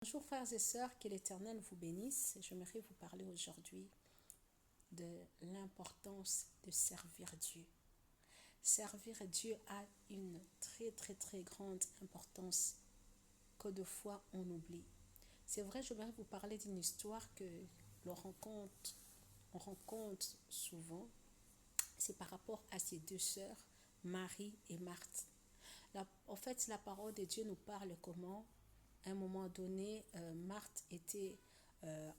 Bonjour frères et sœurs, que l'Éternel vous bénisse. J'aimerais vous parler aujourd'hui de l'importance de servir Dieu. Servir Dieu a une très grande importance que de fois on oublie. C'est vrai, j'aimerais vous parler d'une histoire que on rencontre souvent. C'est par rapport à ces deux sœurs, Marie et Marthe. En fait, la parole de Dieu nous parle comment à un moment donné, Marthe était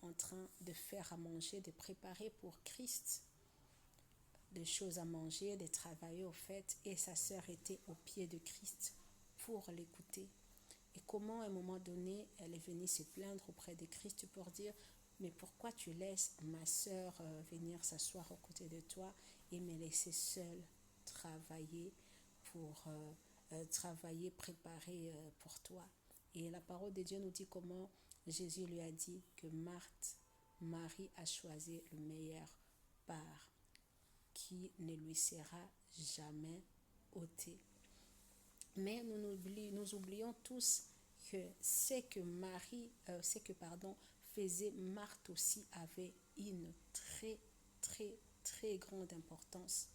en train de faire à manger, de préparer pour Christ des choses à manger, de travailler au fait, et sa sœur était au pied de Christ pour l'écouter. Et comment à un moment donné, elle est venue se plaindre auprès de Christ pour dire, mais pourquoi tu laisses ma sœur venir s'asseoir aux côtés de toi et me laisser seule travailler travailler, préparer pour toi. Et la parole de Dieu nous dit comment Jésus lui a dit que Marie a choisi le meilleur part qui ne lui sera jamais ôté. Mais nous oublions tous que faisait Marthe aussi avait une très grande importance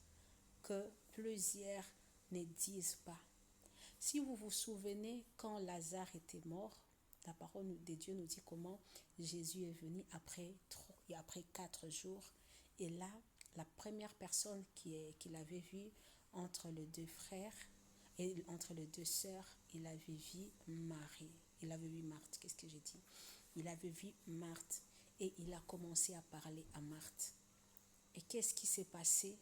que plusieurs ne disent pas. Si vous vous souvenez, quand Lazare était mort, la parole de Dieu nous dit comment Jésus est venu après 4 jours. Et là, la première personne qu'il avait vue entre les deux frères et entre les deux sœurs, il avait vu Marie. Il avait vu Marthe, qu'est-ce que j'ai dit? Il avait vu Marthe et il a commencé à parler à Marthe. Et qu'est-ce qui s'est passé?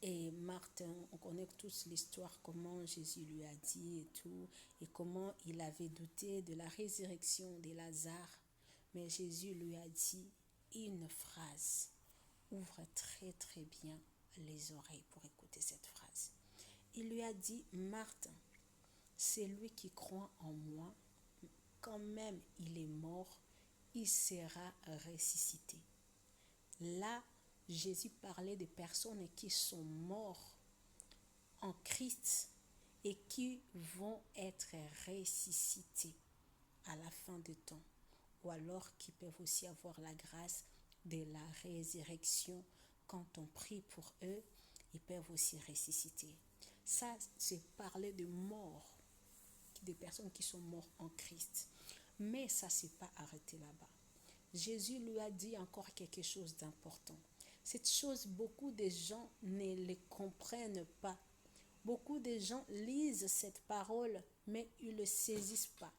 Et Marthe, on connaît tous l'histoire, comment Jésus lui a dit et tout, et comment il avait douté de la résurrection de Lazare. Mais Jésus lui a dit une phrase. Ouvre très bien les oreilles pour écouter cette phrase. Il lui a dit, Marthe, c'est lui qui croit en moi, quand même il est mort, il sera ressuscité. Là, Jésus parlait des personnes qui sont mortes en Christ et qui vont être ressuscitées à la fin du temps, ou alors qui peuvent aussi avoir la grâce de la résurrection. Quand on prie pour eux, ils peuvent aussi ressusciter. Ça, c'est parler de mort, des personnes qui sont mortes en Christ. Mais ça ne s'est pas arrêté là-bas. Jésus lui a dit encore quelque chose d'important. Cette chose, beaucoup de gens ne le comprennent pas. Beaucoup de gens lisent cette parole, mais ils ne le saisissent pas.